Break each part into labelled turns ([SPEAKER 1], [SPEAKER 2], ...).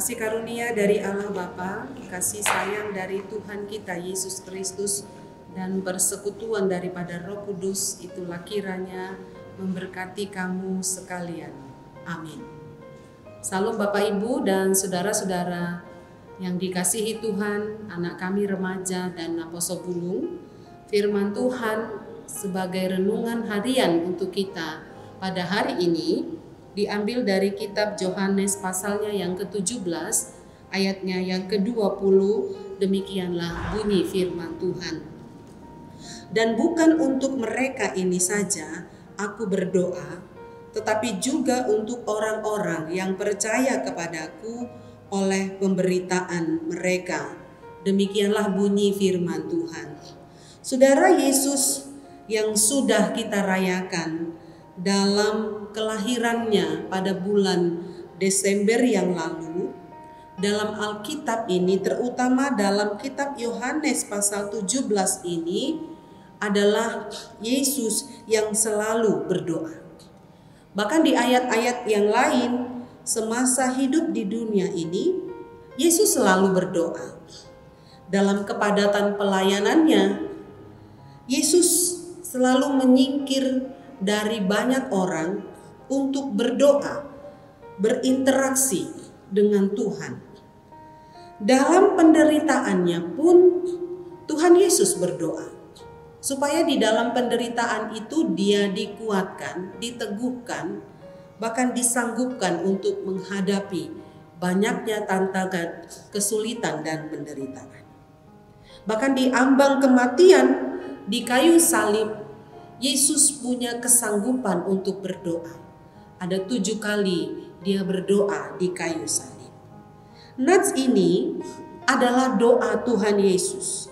[SPEAKER 1] Kasih karunia dari Allah Bapa, kasih sayang dari Tuhan kita Yesus Kristus, dan persekutuan daripada Roh Kudus itulah kiranya memberkati kamu sekalian. Amin. Salam Bapak Ibu dan saudara-saudara yang dikasihi Tuhan, anak kami remaja dan Naposo Bulung. Firman Tuhan sebagai renungan harian untuk kita pada hari ini diambil dari kitab Yohanes pasalnya yang ke-17 ayatnya yang ke-20. Demikianlah bunyi firman Tuhan. Dan bukan untuk mereka ini saja aku berdoa, tetapi juga untuk orang-orang yang percaya kepadaku oleh pemberitaan mereka. Demikianlah bunyi firman Tuhan. Saudara, Yesus yang sudah kita rayakan dalam kelahirannya pada bulan Desember yang lalu, dalam Alkitab ini, terutama dalam kitab Yohanes pasal 17 ini, adalah Yesus yang selalu berdoa. Bahkan di ayat-ayat yang lain, semasa hidup di dunia ini, Yesus selalu berdoa. Dalam kepadatan pelayanannya, Yesus selalu menyingkir dari banyak orang untuk berdoa, berinteraksi dengan Tuhan. Dalam penderitaannya pun Tuhan Yesus berdoa, supaya di dalam penderitaan itu dia dikuatkan, diteguhkan, bahkan disanggupkan untuk menghadapi banyaknya tantangan, kesulitan dan penderitaan. Bahkan di ambang kematian, di kayu salib, Yesus punya kesanggupan untuk berdoa. Ada 7 kali dia berdoa di kayu salib. Nats ini adalah doa Tuhan Yesus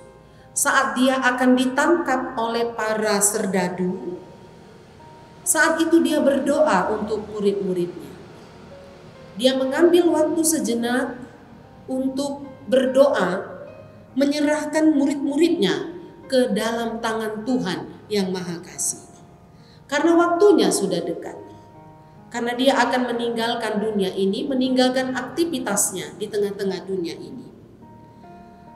[SPEAKER 1] saat dia akan ditangkap oleh para serdadu. Saat itu dia berdoa untuk murid-muridnya. Dia mengambil waktu sejenak untuk berdoa, menyerahkan murid-muridnya ke dalam tangan Tuhan yang Maha Kasih. Karena waktunya sudah dekat. Karena dia akan meninggalkan dunia ini, meninggalkan aktivitasnya di tengah-tengah dunia ini.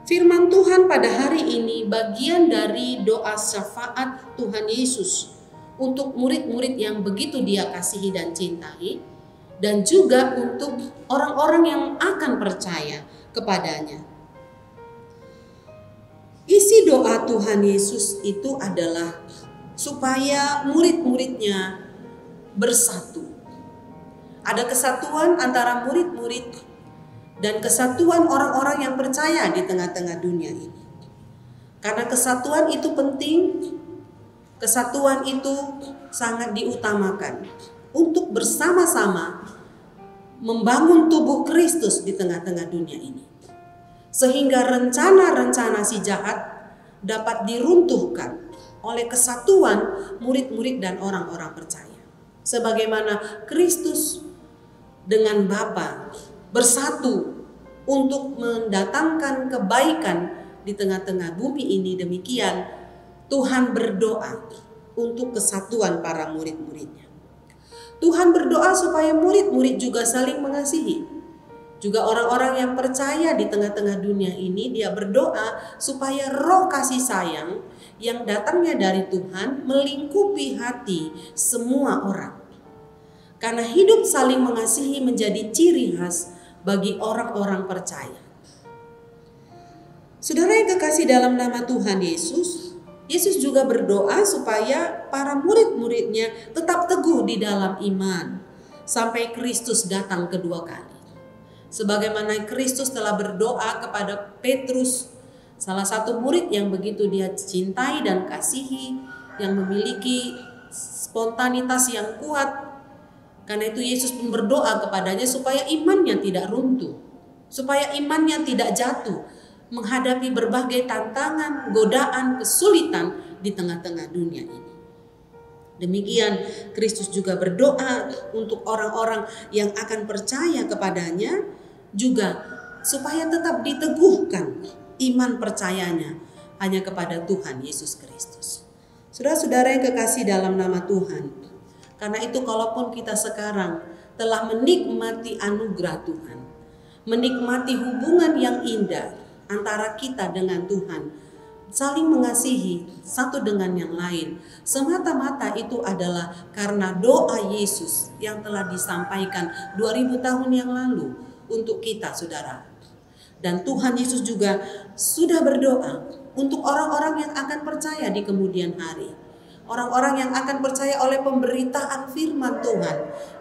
[SPEAKER 1] Firman Tuhan pada hari ini bagian dari doa syafaat Tuhan Yesus untuk murid-murid yang begitu dia kasihi dan cintai, dan juga untuk orang-orang yang akan percaya kepadanya. Isi doa Tuhan Yesus itu adalah supaya murid-muridnya bersatu. Ada kesatuan antara murid-murid dan kesatuan orang-orang yang percaya di tengah-tengah dunia ini. Karena kesatuan itu penting, kesatuan itu sangat diutamakan untuk bersama-sama membangun tubuh Kristus di tengah-tengah dunia ini. Sehingga rencana-rencana si jahat dapat diruntuhkan oleh kesatuan murid-murid dan orang-orang percaya. Sebagaimana Kristus dengan Bapa bersatu untuk mendatangkan kebaikan di tengah-tengah bumi ini, demikian Tuhan berdoa untuk kesatuan para murid-muridnya. Tuhan berdoa supaya murid-murid juga saling mengasihi. Juga orang-orang yang percaya di tengah-tengah dunia ini, dia berdoa supaya roh kasih sayang yang datangnya dari Tuhan melingkupi hati semua orang. Karena hidup saling mengasihi menjadi ciri khas bagi orang-orang percaya. Saudara yang kekasih dalam nama Tuhan Yesus, Yesus juga berdoa supaya para murid-muridnya tetap teguh di dalam iman sampai Kristus datang kedua kali. Sebagaimana Kristus telah berdoa kepada Petrus, salah satu murid yang begitu dia cintai dan kasihi, yang memiliki spontanitas yang kuat. Karena itu Yesus pun berdoa kepadanya supaya imannya tidak runtuh, supaya imannya tidak jatuh menghadapi berbagai tantangan, godaan, kesulitan di tengah-tengah dunia ini. Demikian Kristus juga berdoa untuk orang-orang yang akan percaya kepadanya, juga supaya tetap diteguhkan iman percayanya hanya kepada Tuhan Yesus Kristus. Saudara-saudara yang kekasih dalam nama Tuhan, karena itu kalaupun kita sekarang telah menikmati anugerah Tuhan, menikmati hubungan yang indah antara kita dengan Tuhan, saling mengasihi satu dengan yang lain. Semata-mata itu adalah karena doa Yesus yang telah disampaikan 2000 tahun yang lalu untuk kita, saudara. Dan Tuhan Yesus juga sudah berdoa untuk orang-orang yang akan percaya di kemudian hari. Orang-orang yang akan percaya oleh pemberitaan firman Tuhan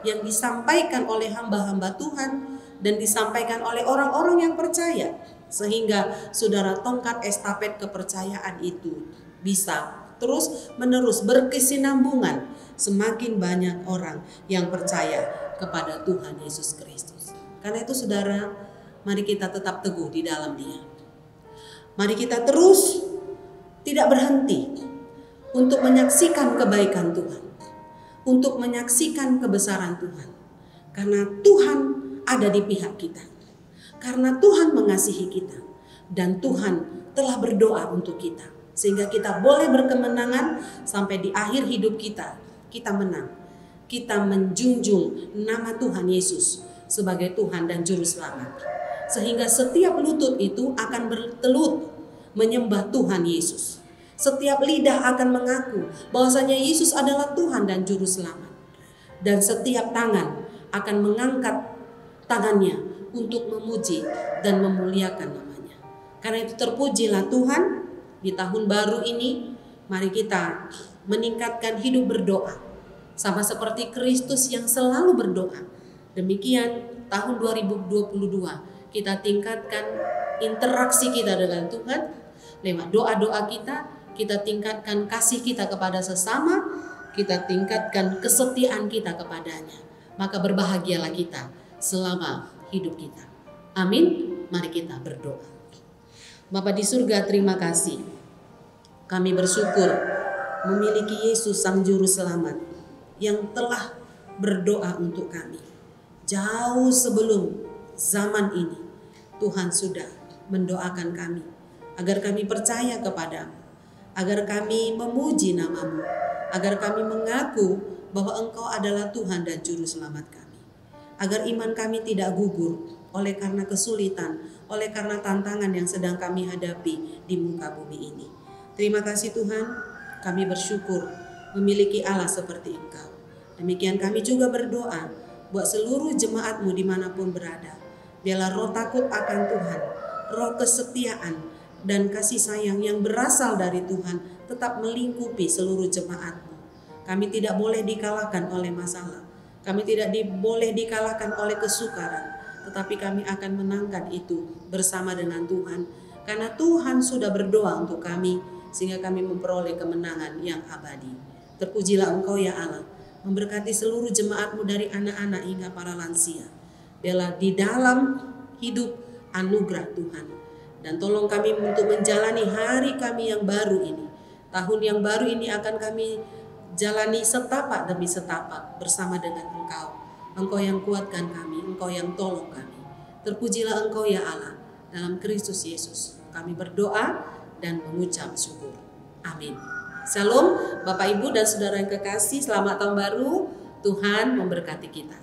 [SPEAKER 1] yang disampaikan oleh hamba-hamba Tuhan dan disampaikan oleh orang-orang yang percaya. Sehingga saudara, tongkat estafet kepercayaan itu bisa terus menerus berkesinambungan. Semakin banyak orang yang percaya kepada Tuhan Yesus Kristus. Karena itu saudara, mari kita tetap teguh di dalam Dia. Mari kita terus tidak berhenti untuk menyaksikan kebaikan Tuhan, untuk menyaksikan kebesaran Tuhan. Karena Tuhan ada di pihak kita. Karena Tuhan mengasihi kita. Dan Tuhan telah berdoa untuk kita. Sehingga kita boleh berkemenangan sampai di akhir hidup kita. Kita menang. Kita menjunjung nama Tuhan Yesus sebagai Tuhan dan Juru Selamat. Sehingga setiap lutut itu akan bertelut menyembah Tuhan Yesus. Setiap lidah akan mengaku bahwasanya Yesus adalah Tuhan dan Juru Selamat. Dan setiap tangan akan mengangkat tangannya untuk memuji dan memuliakan namanya. Karena itu terpujilah Tuhan di tahun baru ini. Mari kita meningkatkan hidup berdoa. Sama seperti Kristus yang selalu berdoa. Demikian tahun 2022 kita tingkatkan interaksi kita dengan Tuhan. Lewat doa-doa kita tingkatkan kasih kita kepada sesama, kita tingkatkan kesetiaan kita kepadanya. Maka berbahagialah kita selama hidup kita. Amin. Mari kita berdoa. Bapa di surga, terima kasih. Kami bersyukur memiliki Yesus Sang Juru Selamat yang telah berdoa untuk kami. Jauh sebelum zaman ini, Tuhan sudah mendoakan kami agar kami percaya kepadamu, agar kami memuji nama-Mu, agar kami mengaku bahwa Engkau adalah Tuhan dan Juru Selamat kami. Agar iman kami tidak gugur oleh karena kesulitan, oleh karena tantangan yang sedang kami hadapi di muka bumi ini. Terima kasih Tuhan, kami bersyukur memiliki Allah seperti Engkau. Demikian kami juga berdoa buat seluruh jemaat-Mu dimanapun berada. Biarlah roh takut akan Tuhan, roh kesetiaan, dan kasih sayang yang berasal dari Tuhan tetap melingkupi seluruh jemaat-Mu. Kami tidak boleh dikalahkan oleh masalah. Kami tidak boleh dikalahkan oleh kesukaran. Tetapi kami akan menangkan itu bersama dengan Tuhan. Karena Tuhan sudah berdoa untuk kami sehingga kami memperoleh kemenangan yang abadi. Terpujilah Engkau ya Allah, memberkati seluruh jemaat-Mu dari anak-anak hingga para lansia. Biarlah di dalam hidup anugerah Tuhan. Dan tolong kami untuk menjalani hari kami yang baru ini. Tahun yang baru ini akan kami jalani setapak demi setapak bersama dengan Engkau. Engkau yang kuatkan kami, Engkau yang tolong kami. Terpujilah Engkau ya Allah. Dalam Kristus Yesus kami berdoa dan mengucap syukur. Amin. Shalom Bapak Ibu dan Saudara yang kekasih, selamat tahun baru. Tuhan memberkati kita.